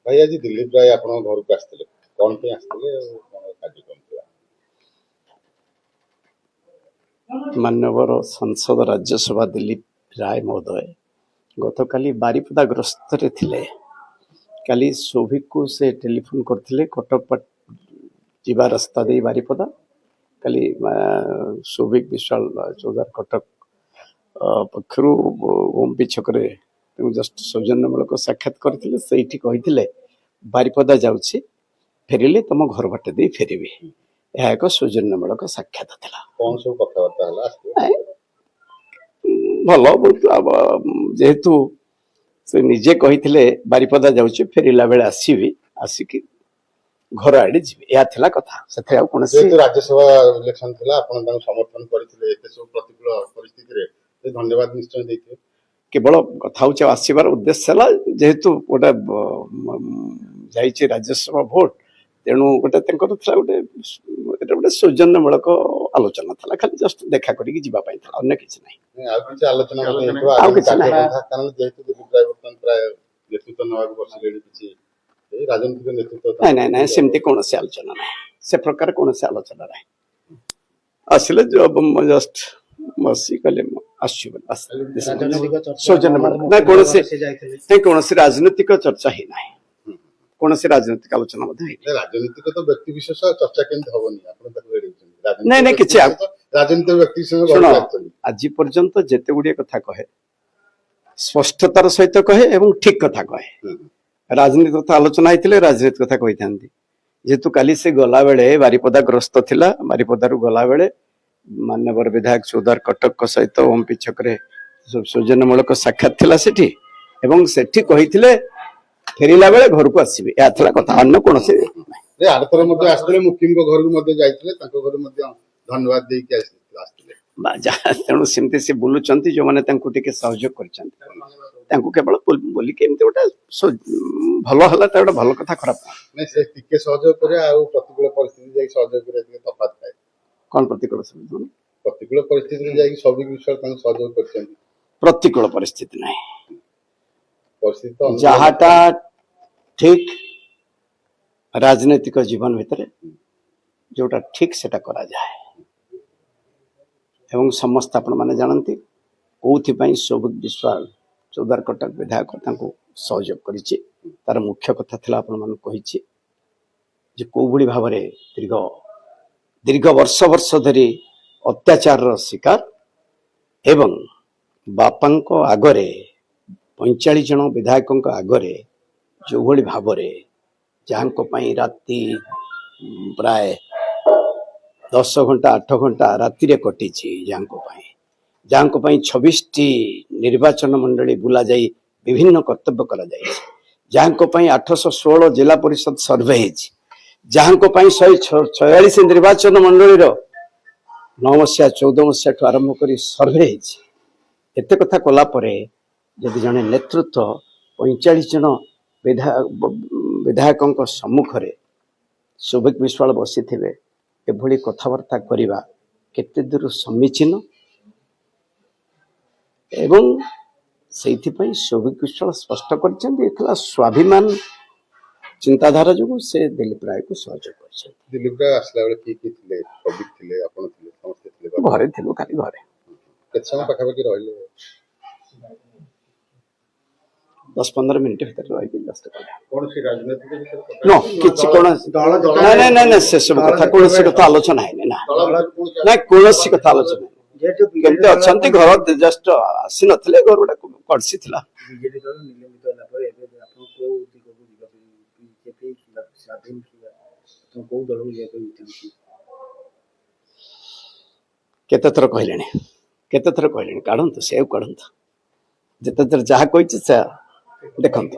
भाई आज दिलीप राय आप घर को आसते कौन पे आसते कार्यक्रम था मान्यवर संसद राज्यसभा दिलीप राय महोदय गतकाली बारिपदा ग्रस्त थे। काली शोभिक को से टेलीफोन करते कटक जीवा रास्ता दे बारिपदा काली शोभिक विशाल चौधार कटक पक्षर ओम छक जस्ट सौजन्यमूलक साक्षात करते से बारिपदा जाऊँगी फेरिले तुम घर बाट दे फेरबी यह एक सौजन्यमूलक साक्षात था। कौन सब कथबार्ता भल बहुत जेहेतु से निजे कही बारिपदा जाऊँगी फेरला बेले आसबि आसिक घर आड़े जी या कथा से राज्यसभा इलेक्शन था समर्थन करते प्रतिकूल परिस्थिति धन्यवाद निश्चय देते केवल कथा हूँ आसबार उद्देश्य है जेहेतु गोटे जा राज्यसभा भोट तेणु गोटे गोटे गोटे सौजन्यमूलक आलोचना था खाली जस्ट देखा करके जावाई था अन्य किसी ना आलोचना राजनीतिक नेतृत्व ना ना सेमती कौन से आलोचना ना से प्रकार कौन से आलोचना ना आसिले जस्ट बसी कले सौजन्यमूलक कौन से राजनीतिक चर्चा ही ना कौन से राजनीतिक आलोचना राजनीतिक तो व्यक्ति विशेष चर्चा केमती हम नहीं नहीं किसी राजनीतिक व्यक्ति आज पर्यंत जिते गुड़िया कथा कहे स्पष्टतार सहित कहे एवं ठीक कथा कहे राजनीति कथा आलोचना होते राजनीति कथा कही था जेहेतु काली से गला बेले बारिपदा ग्रस्त थिला बारिपदारू गला बेले मान्यवर विधायक चौधार कटक सहित ओम छक सौजन्यमूलक साक्षात थिला सेठी एवं सेठी कही फेरिला बेले घर को आसबि या कथा अन्य कौन से मुखिम घर धन्यवाद तेणु सेमती से बुलूं जो मैंने सहयोग कर केवल बोलिक गोटे भल है गोटे भल कथा खराब सहयोग प्रतिकूल परिस्थिति तफात थाए कौन प्रतिकूल प्रतिकूल परिस्थिति सब विषय सहयोग कर प्रतिकूल परिस्थिति नहीं परिस्थिति जहाटा ठीक राजनीतिक जीवन भितर जोटा ठीक सेटा करा जाए एवं समस्त आपण माने जानती कौन सौभिक विश्वाल चौधार कटक विधायक सहयोग करिछि तार मुख्य कथा थिला आपण मान कहिछि जे को भली भाव रे दीर्घ वर्ष वर्ष धरी अत्याचार शिकार एवं बापांको आगरे 45 जन विधायकों आगरे जो भली भाव रे जहां राति प्राय 10 घंटा 8 घंटा राति रे कटी जहां 26 निर्वाचन मंडली बुला जाई विभिन्न कर्तव्य करा जाई जहां 816 जिला परिषद सर्वे जहां 146 निर्वाचन मंडली 9 मसीहा 14 मसीहा आरंभ कर सर्वे एत कथा कला जदि जड़े नेतृत्व 45 जन विधायकों सम्मुख में सौभिक विश्वाल बसी थे एभली कथबार्ता करवा केते दूर समीचीन एवं से सौभिक विश्वाल स्पष्ट कर स्वाभिमान चिंताधारा जो से दिलीप राय को सहयोग कर दिलीप राय आसला बेले थे सौभिक थे आपण थे समस्त थे घरे थिलु खाली घरे केते समय पाखापाखि रहिले 10-15 मिनट भीतर रही जस्ट कौन सी राजनीतिक नो किछि कोन ना ना ना से सब कथा कोन से कथा आलोचना है ना ना कोन से कथा आलोचना केमते अछंती घर जस्ट आसी नथले घर गोटा पड़सी थिला बीजेपी दल निलंबित होला पर एबे आपन को दिगो बीजेपी स्वाधीन किया तो को दल ये को केते थर कहलेनी काढंतु से काढंतु जते थर जहा कहिछि से देखंतु।